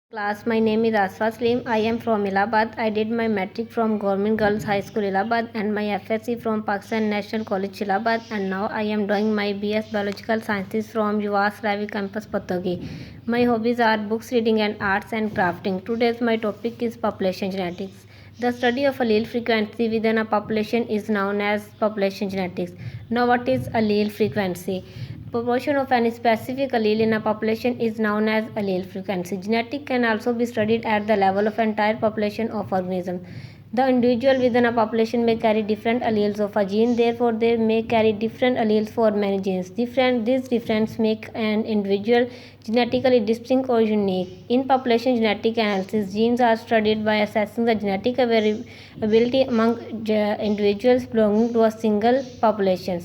Class, my name is Asfa Slim. I am from Allahabad. I did my matric from Government Girls High School Allahabad and my FSc from Pakistan National College Allahabad, and now I am doing my BS Biological Sciences from Yuvas Ravi Campus Pattogi. My hobbies are books reading and arts and crafting. Today's my topic is population genetics. The study of allele frequency within a population is known as population genetics. Now, what is allele frequency? Proportion of any specific allele in a population is known as allele frequency. Genetic can also be studied at the level of entire population of organisms. The individual within a population may carry different alleles of a gene, therefore they may carry different alleles for many genes. These differences make an individual genetically distinct or unique. In population genetic analysis, genes are studied by assessing the genetic variability among individuals belonging to a single population.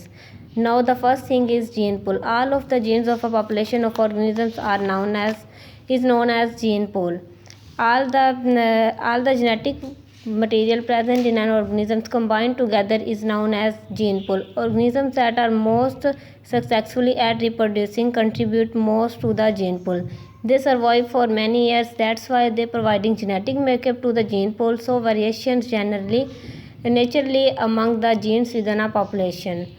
Now the first thing is gene pool. All of the genes of a population of organisms are known as gene pool. All the genetic material present in an organism combined together is known as gene pool. Organisms that are most successfully at reproducing contribute most to the gene pool. They survive for many years. That's why they providing genetic makeup to the gene pool. So variations naturally among the genes within a population.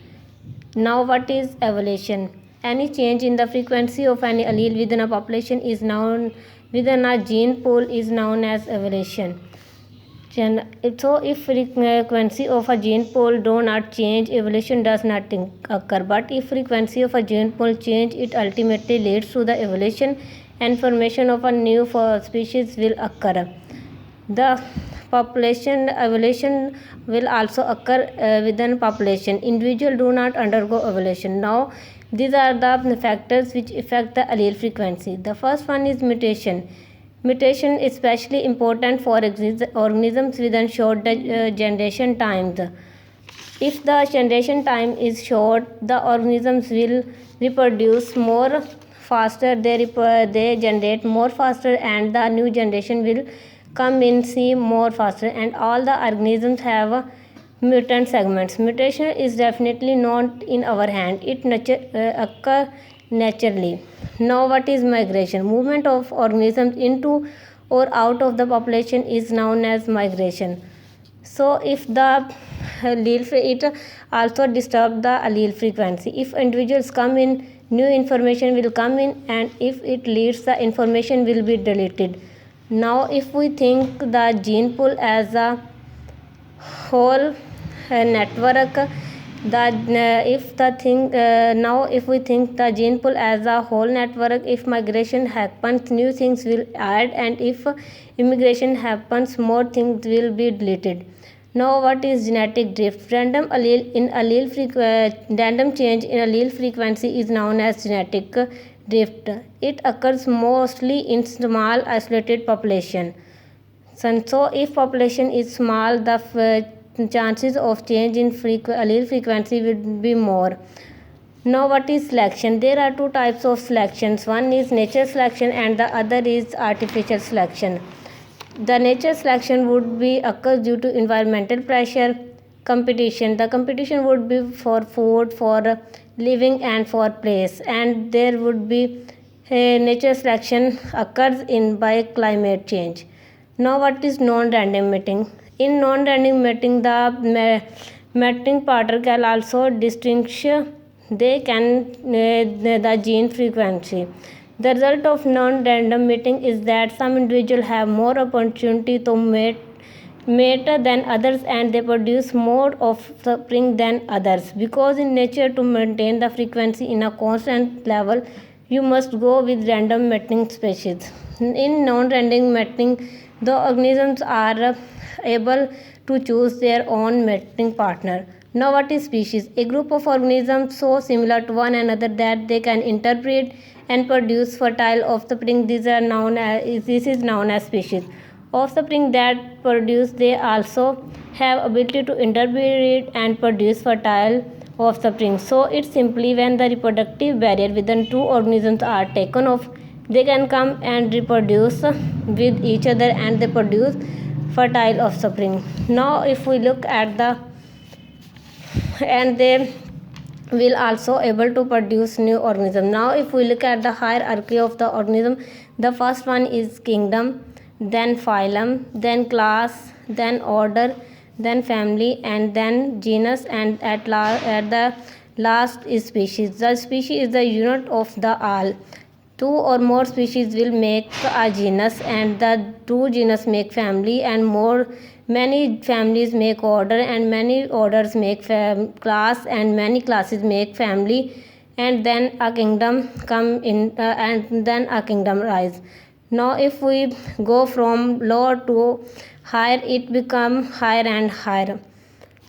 Now, what is evolution? Any change in the frequency of any allele within a population is known within a gene pool is known as evolution. So, if frequency of a gene pool do not change, evolution does not occur. But if frequency of a gene pool change, it ultimately leads to the evolution and formation of a new species will occur. The population evolution will also occur within population. Individuals do not undergo evolution. Now, these are the factors which affect the allele frequency. The first one is mutation. Mutation is especially important for organisms within short generation times. If the generation time is short, the organisms will reproduce more faster. They generate more faster, and the new generation will come in see more faster, and all the organisms have mutant segments. Mutation is definitely not in our hand. It occur naturally. Now, what is migration? Movement of organisms into or out of the population is known as migration. So, if the allele, it also disturb the allele frequency. If individuals come in, new information will come in, and if it leads, the information will be deleted. Now, if we think the gene pool as a whole network, if we think the gene pool as a whole network, if migration happens, new things will add, and if immigration happens, more things will be deleted. Now, what is genetic drift? Random change in allele frequency is known as genetic drift. It occurs mostly in small isolated population. So, if population is small, the chances of change in allele frequency will be more. Now, what is selection? There are two types of selections. One is nature selection and the other is artificial selection. The nature selection would be occurs due to environmental pressure, competition. The competition would be for food, for living, and for place. And there would be nature selection occurs in by climate change. Now, what is non-random mating? In non-random mating, the mating partner can also distinguish the gene frequency. The result of non-random mating is that some individuals have more opportunity to mate than others, and they produce more offspring than others. Because in nature, to maintain the frequency in a constant level, you must go with random mating species. In non-random mating, the organisms are able to choose their own mating partner. Now, what is species? A group of organisms so similar to one another that they can interbreed and produce fertile offspring. This is known as species. Offspring that produce, they also have ability to interbreed and produce fertile offspring. So, it's simply when the reproductive barrier within two organisms are taken off, they can come and reproduce with each other, and they produce fertile offspring. Now, if we look at the and they will also able to produce new organism. Now if we look at the hierarchy of the organism, the first one is kingdom, then phylum, then class, then order, then family, and then genus, and at the last is species. The species is the unit of the all. Two or more species will make a genus, and the two genus make family, and more many families make order, and many orders make class, and many classes make family, and then a kingdom come in, and then a kingdom rise. Now if we go from lower to higher, it become higher and higher.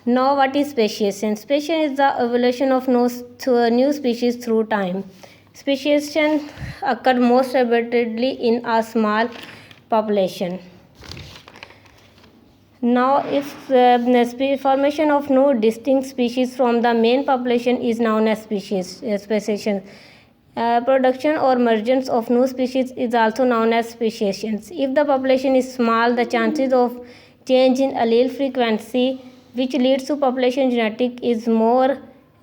Now what is speciation? Speciation is the evolution of new species through time. Speciation occur most rapidly in a small population. Now, if formation of new distinct species from the main population is known as speciation. Production or emergence of new species is also known as speciations. If the population is small, the chances of change in allele frequency, which leads to population genetic, is more.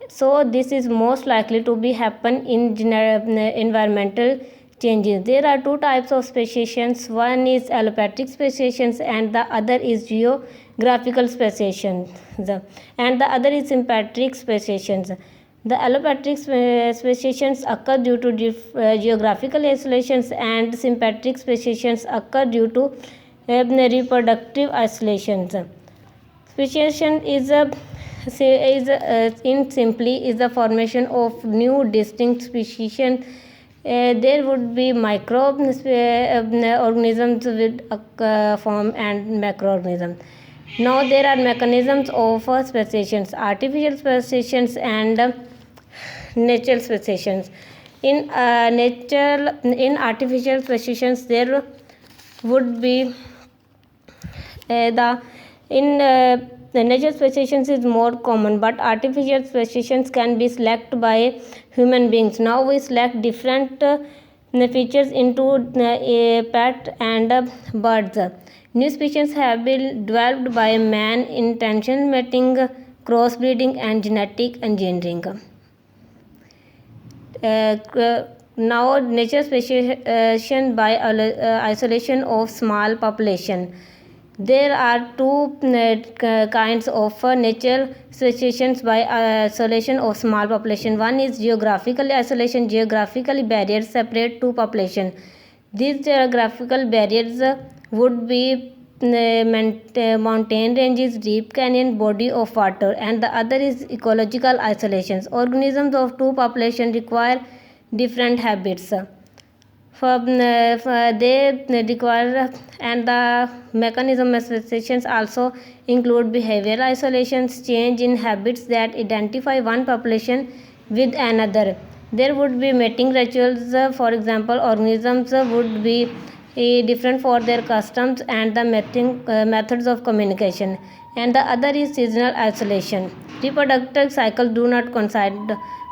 So this is most likely to be happen in environmental changes. There are two types of speciations. One is allopathic speciations, and the other is geographical speciations, and the other is sympatric speciations. The allopathic speciations occur due to geographical isolations, and sympatric speciations occur due to reproductive isolations. Speciation is the formation of new distinct species. There would be microorganisms with form and macroorganisms. Now there are mechanisms of speciations: artificial speciations and natural speciations. In artificial speciations, there would be the natural speciations is more common, but artificial speciations can be selected by human beings. Now we select different features into pet and birds. New species have been developed by man, intentional mating, crossbreeding, and genetic engineering. Now nature speciation by isolation of small population. There are two kinds of natural speciations by isolation of small population. One is geographical isolation. Geographically, barriers separate two population. These geographical barriers would be mountain ranges, deep canyon, body of water, and the other is ecological isolations. Organisms of two populations require different habits. They require, and the mechanism of speciations also include behavioral isolations, change in habits that identify one population with another. There would be mating rituals. For example, organisms would be different for their customs and the mating methods of communication. And the other is seasonal isolation. Reproductive cycles do not coincide.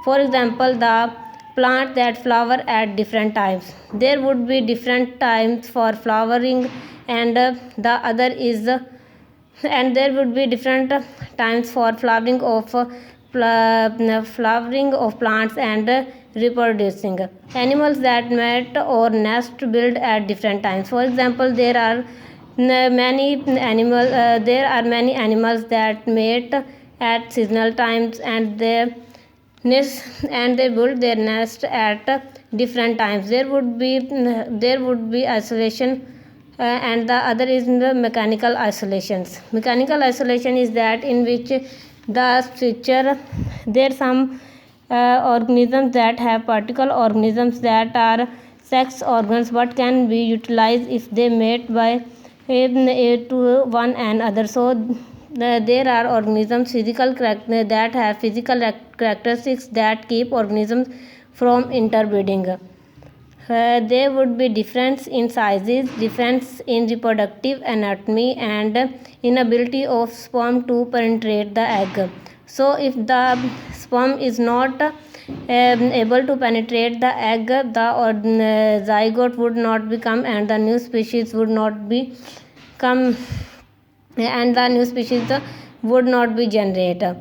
For example, the plants that flower at different times. There would be different times for flowering, and the other is and there would be different times for flowering of plants and reproducing. Animals that mate or nest build at different times. For example, there are many animals that mate at seasonal times, and they build their nest at different times. There would be isolation, and the other is the mechanical isolations. Mechanical isolation is that in which the structure, there are some organisms that have particle organisms that are sex organs but can be utilized if they mate by to one another. So there are organisms that have physical characteristics that keep organisms from interbreeding. There would be difference in sizes, difference in reproductive anatomy, and inability of sperm to penetrate the egg. So if the sperm is not able to penetrate the egg, the zygote would not become, and the new species would not become, and the new species would not be generated.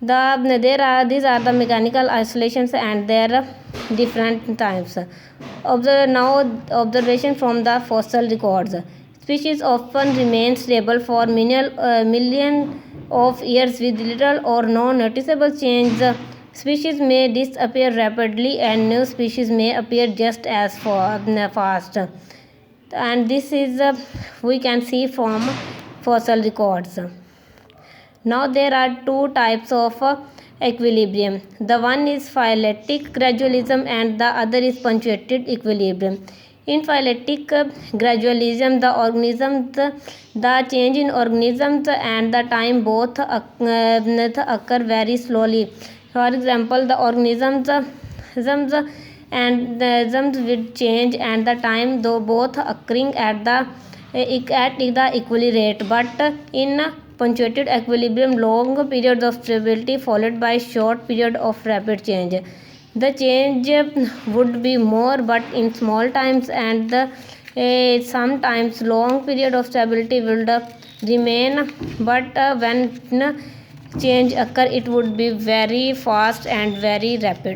These are the mechanical isolations and their different types. Observation from the fossil records. Species often remain stable for million of years with little or no noticeable change. Species may disappear rapidly and new species may appear just as fast. And this is we can see from fossil records. Now there are two types of equilibrium. The one is phyletic gradualism and the other is punctuated equilibrium. In phyletic gradualism, the change in organisms and the time both occur very slowly. For example, the organisms and the isms will change and the time though both occurring at the equal rate, but in punctuated equilibrium long periods of stability followed by short period of rapid change. The change would be more but in small times, and sometimes long period of stability will remain, but when change occur it would be very fast and very rapid.